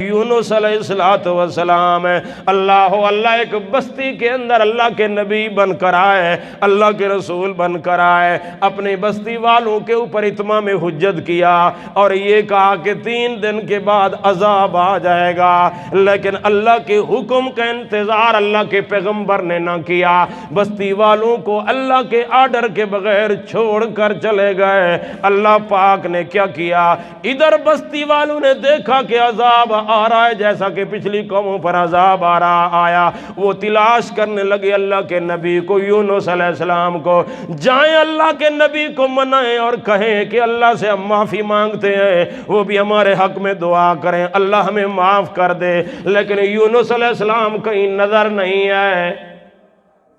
یونس علیہ السلام ہے، اللہ ایک بستی کے اندر اللہ کے نبی بن کر آئے، اللہ کے رسول بن کر آئے، اپنی بستی والوں کے اوپر اتمام حجت کیا اور یہ کہا کہ 3 دن کے بعد عذاب آ جائے گا، لیکن اللہ کے حکم کا انتظار اللہ کے پیغمبر نے نہ کیا، بستی والوں کو اللہ کے آرڈر کے بغیر چھوڑ کر چلے گئے۔ اللہ پاک نے کیا کیا، ادھر بستی والوں نے دیکھا کہ عذاب آ رہا ہے جیسا کہ پچھلی قوموں پر عذاب آیا، وہ تلاش کرنے لگے اللہ کے نبی کو، یونس علیہ السلام کو، جائیں اللہ کے نبی کو منائیں اور کہیں کہ اللہ سے ہم معافی مانگتے ہیں، وہ بھی ہمارے حق میں دعا کریں، اللہ ہمیں معاف کر دے، لیکن یونس علیہ السلام کہیں نظر نہیں ہے۔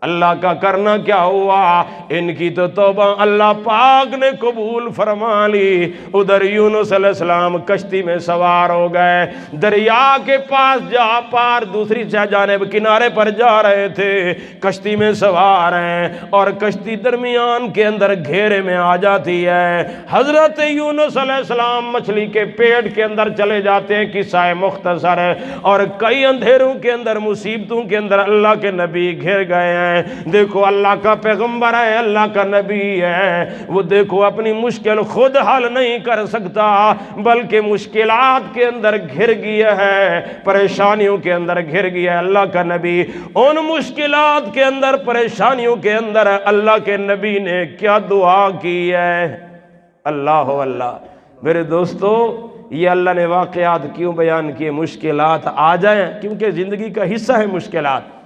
اللہ کا کرنا کیا ہوا، ان کی تو توبہ اللہ پاک نے قبول فرما لی۔ ادھر یونس علیہ السلام کشتی میں سوار ہو گئے، دریا کے پاس جا پار دوسری جانب کنارے پر جا رہے تھے، کشتی میں سوار ہیں اور کشتی درمیان کے اندر گھیرے میں آ جاتی ہے۔ حضرت یونس علیہ السلام مچھلی کے پیٹ کے اندر چلے جاتے ہیں، قصہ مختصر ہے، اور کئی اندھیروں کے اندر مصیبتوں کے اندر اللہ کے نبی گھر گئے ہیں۔ دیکھو اللہ کا پیغمبر ہے، اللہ کا نبی ہے، وہ دیکھو اپنی مشکل خود حل نہیں کر سکتا بلکہ مشکلات کے اندر گھر گیا ہے، پریشانیوں کے اندر گھر گیا ہے۔ اللہ کا نبی ان مشکلات کے اندر، پریشانیوں کے اندر اللہ کے نبی نے کیا دعا کی ہے۔ اللہ میرے دوستو، یہ اللہ نے واقعات کیوں بیان کیے، مشکلات آ جائیں کیونکہ زندگی کا حصہ ہے، مشکلات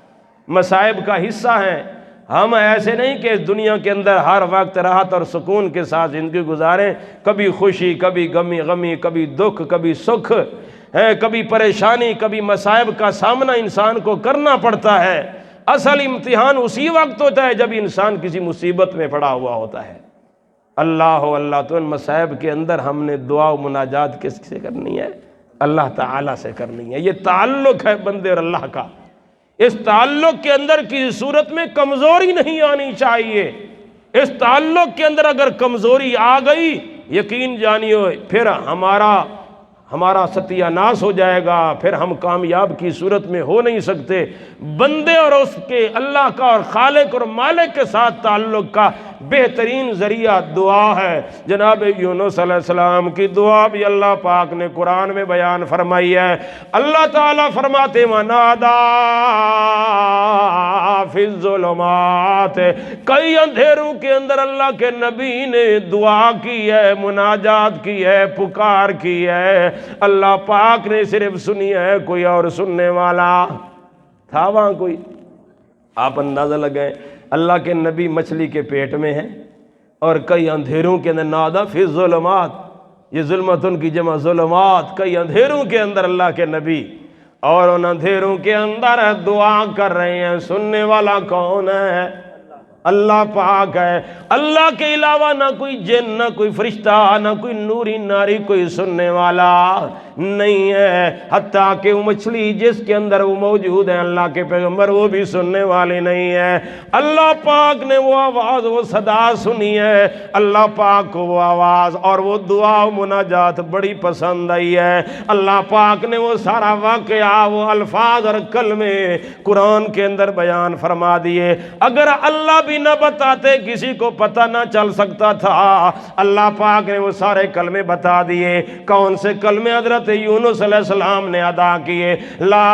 مصائب کا حصہ ہیں۔ ہم ایسے نہیں کہ اس دنیا کے اندر ہر وقت راحت اور سکون کے ساتھ زندگی گزاریں، کبھی خوشی، کبھی غمی، کبھی دکھ، کبھی سکھ ہے، کبھی پریشانی، کبھی مصائب کا سامنا انسان کو کرنا پڑتا ہے۔ اصل امتحان اسی وقت ہوتا ہے جب انسان کسی مصیبت میں پڑا ہوا ہوتا ہے۔ اللہ تو ان مصائب کے اندر ہم نے دعا و مناجات کس سے کرنی ہے؟ اللہ تعالیٰ سے کرنی ہے۔ یہ تعلق ہے بندے اور اللہ کا، اس تعلق کے اندر کسی صورت میں کمزوری نہیں آنی چاہیے۔ اس تعلق کے اندر اگر کمزوری آ گئی، یقین جانیے پھر ہمارا ستیہ ناس ہو جائے گا، پھر ہم کامیاب کی صورت میں ہو نہیں سکتے۔ بندے اور اس کے اللہ کا اور خالق اور مالک کے ساتھ تعلق کا بہترین ذریعہ دعا ہے۔ جناب یونس علیہ السلام کی دعا بھی اللہ پاک نے قرآن میں بیان فرمائی ہے۔ اللہ تعالیٰ فرماتے وَنَادَا فِي الظُّلُمَاتِ، کئی اندھیروں کے اندر اللہ کے نبی نے دعا کی ہے، مناجات کی ہے، پکار کی ہے۔ اللہ پاک نے صرف سنی ہے، کوئی اور سننے والا تھا وہاں کوئی؟ آپ اندازہ لگائیں، اللہ کے نبی مچھلی کے پیٹ میں ہیں اور کئی اندھیروں کے اندر، نادا فی الظلمات، یہ ظلمتن کی جمع ظلمات، کئی اندھیروں کے اندر اللہ کے نبی، اور ان اندھیروں کے اندر دعا کر رہے ہیں۔ سننے والا کون ہے؟ اللہ پاک ہے۔ اللہ کے علاوہ نہ کوئی جن، نہ کوئی فرشتہ، نہ کوئی نوری ناری کوئی سننے والا نہیں ہے۔ حتیٰ کہ وہ مچھلی جس کے اندر وہ موجود ہے، اللہ کے پیغمبر وہ بھی سننے والے نہیں ہے۔ اللہ پاک نے وہ آواز، وہ صدا سنی ہے۔ اللہ پاک کو وہ آواز اور وہ دعا و مناجات بڑی پسند آئی ہے۔ اللہ پاک نے وہ سارا واقعہ، وہ الفاظ اور کلمے قرآن کے اندر بیان فرما دیے۔ اگر اللہ بھی نہ بتاتے کسی کو پتہ نہ چل سکتا تھا، اللہ پاک نے وہ سارے کلمے بتا دیے۔ کون سے کلمے حضرت یونس علیہ السلام نے ادا کیے؟ لا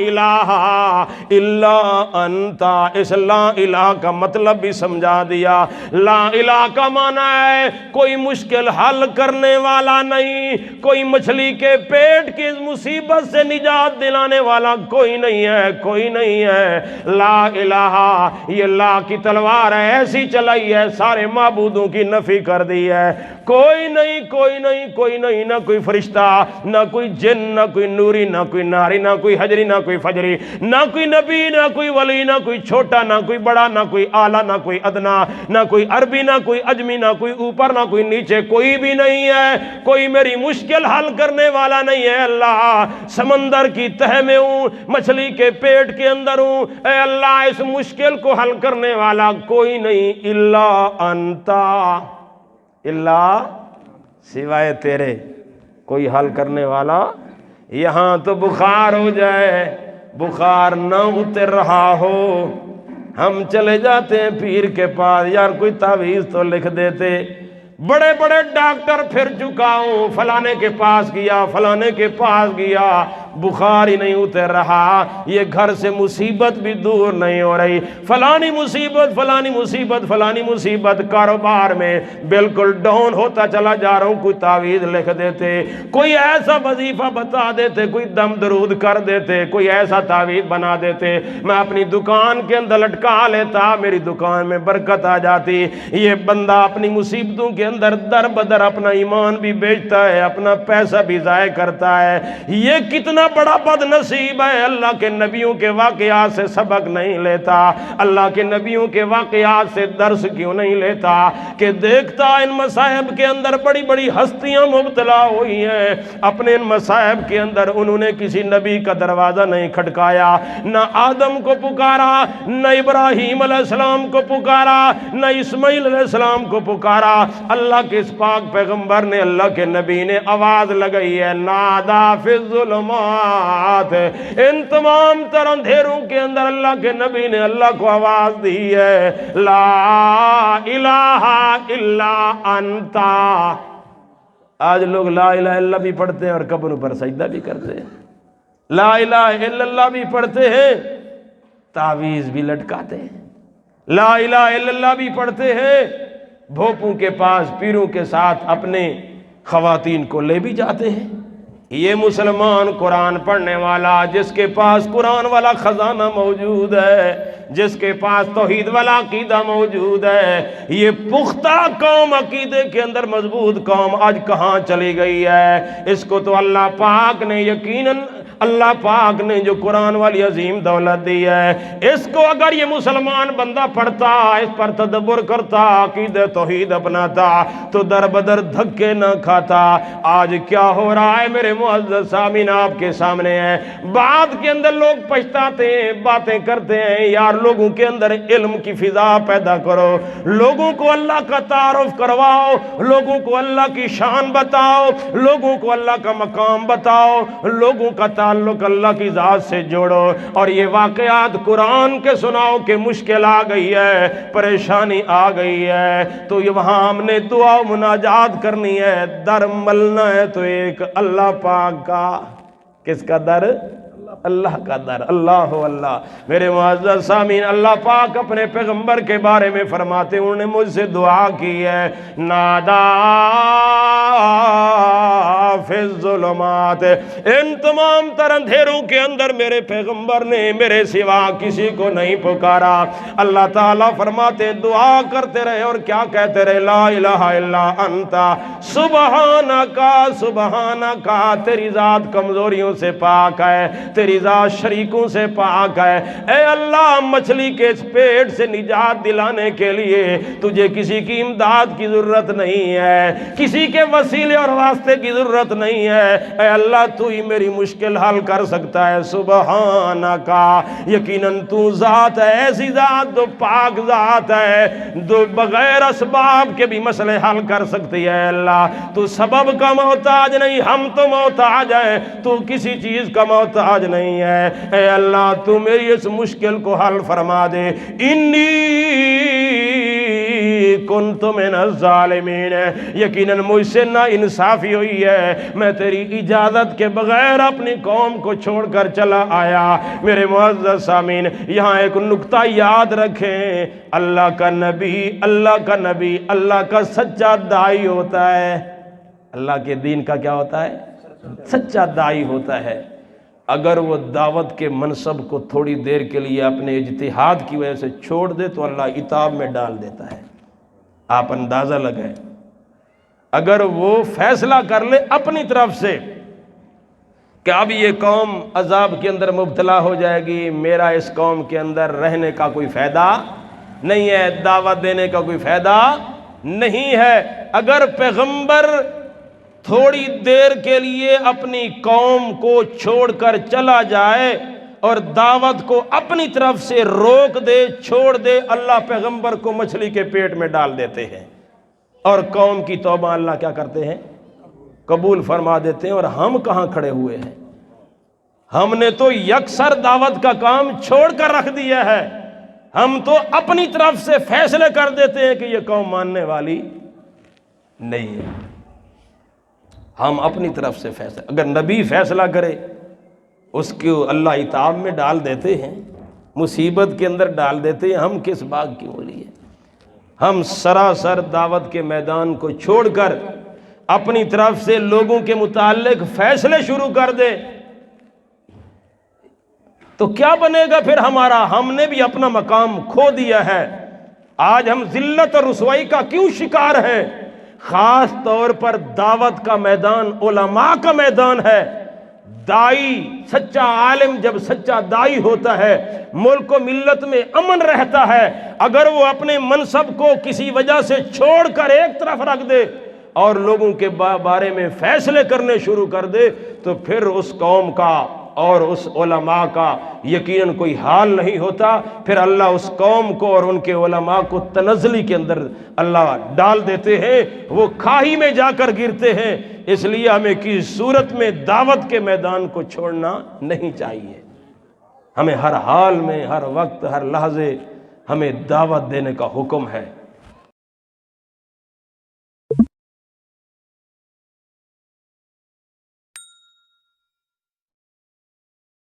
الہ الا انت۔ اس لا الہ کا مطلب بھی سمجھا دیا۔ لا الہ کا معنی ہے کوئی مشکل حل کرنے والا نہیں، کوئی مچھلی کے پیٹ کی مصیبت سے نجات دلانے والا کوئی نہیں ہے، کوئی نہیں ہے۔ لا الہ، یہ لا کی تلوار ہے، ایسی چلائی ہے، سارے معبودوں کی نفی کر دی ہے۔ کوئی نہیں، کوئی نہیں، کوئی نہیں، نہ کوئی فرشتہ، نہ کوئی جن، نہ کوئی نوری، نہ کوئی ناری، نہ کوئی حجری، نہ کوئی فجری، نہ کوئی نبی، نہ کوئی ولی، نہ کوئی چھوٹا، نہ کوئی بڑا، نہ کوئی اعلیٰ، نہ کوئی ادنا، نہ کوئی عربی، نہ کوئی عجمی، نہ کوئی اوپر، نہ کوئی نیچے، کوئی بھی نہیں ہے۔ کوئی میری مشکل حل کرنے والا نہیں ہے۔ اللہ، سمندر کی تہ میں ہوں، مچھلی کے پیٹ کے اندر ہوں، اے اللہ اس مشکل کو حل کرنے والا کوئی نہیں، الا انتا، الا سوائے تیرے کوئی حل کرنے والا؟ یہاں تو بخار ہو جائے، بخار نہ اتر رہا ہو، ہم چلے جاتے ہیں پیر کے پاس، یار کوئی تعویذ تو لکھ دیتے۔ بڑے بڑے ڈاکٹر پھر چکا ہوں، فلانے کے پاس گیا، فلانے کے پاس گیا، بخار ہی نہیں اتر رہا، یہ گھر سے مصیبت بھی دور نہیں ہو رہی، فلانی مصیبت، فلانی مصیبت، فلانی مصیبت، کاروبار میں بالکل ڈاؤن ہوتا چلا جا رہا ہوں، کوئی تعویذ لکھ دیتے، کوئی ایسا وظیفہ بتا دیتے، کوئی دم درود کر دیتے، کوئی ایسا تعویذ بنا دیتے، میں اپنی دکان کے اندر لٹکا لیتا، میری دکان میں برکت آ جاتی۔ یہ بندہ اپنی مصیبتوں کے اندر در بدر اپنا ایمان بھی بیچتا ہے، اپنا پیسہ بھی ضائع کرتا ہے۔ یہ کتنا بڑا بد نصیب ہے، اللہ کے نبیوں کے واقعات سے سبق نہیں لیتا، اللہ کے نبیوں کے واقعات سے درس کیوں نہیں لیتا کہ دیکھتا ان مصائب کے اندر بڑی بڑی ہستیاں مبتلا ہوئی ہیں، اپنے ان مصائب کے اندر انہوں نے کسی نبی کا دروازہ نہیں کھٹکایا، نہ آدم کو پکارا، نہ ابراہیم علیہ السلام کو پکارا، نہ اسماعیل علیہ السلام کو پکارا، اللہ کے اس پاک پیغمبر نے، اللہ کے نبی نے آواز لگائی ہے، نادا فی الظلمات، ان تمام تر اندھیروں کے اندر اللہ کے نبی نے اللہ کو آواز دی ہے، لا الہ الا انتا۔ آج لوگ لا الہ الا اللہ بھی پڑھتے ہیں اور قبروں پر سجدہ بھی کرتے ہیں، لا الہ الا اللہ بھی پڑھتے ہیں، تعویذ بھی لٹکاتے ہیں، لا الہ الا اللہ بھی پڑھتے ہیں، بھوپوں کے پاس پیروں کے ساتھ اپنے خواتین کو لے بھی جاتے ہیں۔ یہ مسلمان قرآن پڑھنے والا، جس کے پاس قرآن والا خزانہ موجود ہے، جس کے پاس توحید والا عقیدہ موجود ہے، یہ پختہ قوم، عقیدے کے اندر مضبوط قوم آج کہاں چلی گئی ہے؟ اس کو تو اللہ پاک نے یقیناً، اللہ پاک نے جو قرآن والی عظیم دولت دی ہے، اس کو اگر یہ مسلمان بندہ پڑھتا، اس پر تدبر کرتا، عقیدہ توحید اپناتا، تو در بدر دھکے نہ کھاتا۔ آج کیا ہو رہا ہے میرے معزز سامعین، آپ کے سامنے ہے۔ بعد کے اندر لوگ پچھتاتے ہیں، باتیں کرتے ہیں، یار لوگوں کے اندر علم کی فضا پیدا کرو، لوگوں کو اللہ کا تعارف کرواؤ، لوگوں کو اللہ کی شان بتاؤ، لوگوں کو اللہ کا مقام بتاؤ، لوگوں کا تعلق اللہ کی ذات سے جوڑو، اور یہ واقعات قرآن کے سناؤ کہ مشکل آ گئی ہے، پریشانی آ گئی ہے، تو یہ وہاں ہم نے دعا و مناجات کرنی ہے، در ملنا ہے تو ایک اللہ پاک کا، کس کا در؟ اللہ کا در، اللہ اللہ۔ میرے معزز سامعین، اللہ پاک اپنے پیغمبر کے بارے میں فرماتے ہیں، انہوں نے مجھ سے دعا کی ہے، نادا فی الظلمات، ان تمام تر اندھیروں کے اندر میرے پیغمبر نے میرے سوا کسی کو نہیں پکارا۔ اللہ تعالیٰ فرماتے ہیں دعا کرتے رہے اور کیا کہتے رہے؟ لا الہ الا انتا سبحانکا سبحانکا، تیری ذات کمزوریوں سے پاک ہے، تیری ذات شریکوں سے پاک ہے۔ اے اللہ، مچھلی کے اس پیٹ سے نجات دلانے کے لیے تجھے کسی کی امداد کی ضرورت نہیں ہے، کسی کے وسیلے اور واسطے کی ضرورت نہیں ہے، اے اللہ تو ہی میری مشکل حل کر سکتا ہے۔ سبحانکا، یقیناً تو ذات ہے، ایسی ذات جو پاک ذات ہے، جو بغیر اسباب کے بھی مسئلے حل کر سکتی ہے۔ اللہ تو سبب کا محتاج نہیں، ہم تو محتاج ہیں، تو کسی چیز کا محتاج نہیں ہے۔ اے اللہ تو میری اس مشکل کو حل فرما دے۔ انی کنت من الظالمین، یقیناً مجھ سے نا انصافی ہوئی ہے، میں تیری اجازت کے بغیر اپنی قوم کو چھوڑ کر چلا آیا۔ میرے معزز سامعین، یہاں ایک نکتہ یاد رکھیں، اللہ کا نبی، اللہ کا نبی، اللہ کا سچا داعی ہوتا ہے، اللہ کے دین کا کیا ہوتا ہے؟ سچا داعی ہوتا ہے۔ اگر وہ دعوت کے منصب کو تھوڑی دیر کے لیے اپنے اجتہاد کی وجہ سے چھوڑ دے تو اللہ عتاب میں ڈال دیتا ہے۔ آپ اندازہ لگائیں، اگر وہ فیصلہ کر لے اپنی طرف سے کہ اب یہ قوم عذاب کے اندر مبتلا ہو جائے گی، میرا اس قوم کے اندر رہنے کا کوئی فائدہ نہیں ہے، دعوت دینے کا کوئی فائدہ نہیں ہے۔ اگر پیغمبر تھوڑی دیر کے لیے اپنی قوم کو چھوڑ کر چلا جائے اور دعوت کو اپنی طرف سے روک دے، چھوڑ دے، اللہ پیغمبر کو مچھلی کے پیٹ میں ڈال دیتے ہیں، اور قوم کی توبہ اللہ کیا کرتے ہیں؟ قبول فرما دیتے ہیں، اور ہم کہاں کھڑے ہوئے ہیں؟ ہم نے تو یکسر دعوت کا کام چھوڑ کر رکھ دیا ہے۔ ہم تو اپنی طرف سے فیصلے کر دیتے ہیں کہ یہ قوم ماننے والی نہیں ہے۔ ہم اپنی طرف سے فیصلہ، اگر نبی فیصلہ کرے اس کو اللہ عتاب میں ڈال دیتے ہیں، مصیبت کے اندر ڈال دیتے ہیں، ہم کس باغ کی مولی ہیں؟ ہم سراسر دعوت کے میدان کو چھوڑ کر اپنی طرف سے لوگوں کے متعلق فیصلے شروع کر دیں تو کیا بنے گا پھر ہمارا؟ ہم نے بھی اپنا مقام کھو دیا ہے۔ آج ہم ذلت اور رسوائی کا کیوں شکار ہیں؟ خاص طور پر دعوت کا میدان علماء کا میدان ہے۔ دائی، سچا عالم جب سچا دائی ہوتا ہے، ملک و ملت میں امن رہتا ہے۔ اگر وہ اپنے منصب کو کسی وجہ سے چھوڑ کر ایک طرف رکھ دے اور لوگوں کے بارے میں فیصلے کرنے شروع کر دے تو پھر اس قوم کا اور اس علماء کا یقیناً کوئی حال نہیں ہوتا۔ پھر اللہ اس قوم کو اور ان کے علماء کو تنزلی کے اندر اللہ ڈال دیتے ہیں، وہ کھائی میں جا کر گرتے ہیں۔ اس لیے ہمیں کسی صورت میں دعوت کے میدان کو چھوڑنا نہیں چاہیے۔ ہمیں ہر حال میں، ہر وقت، ہر لحظے ہمیں دعوت دینے کا حکم ہے۔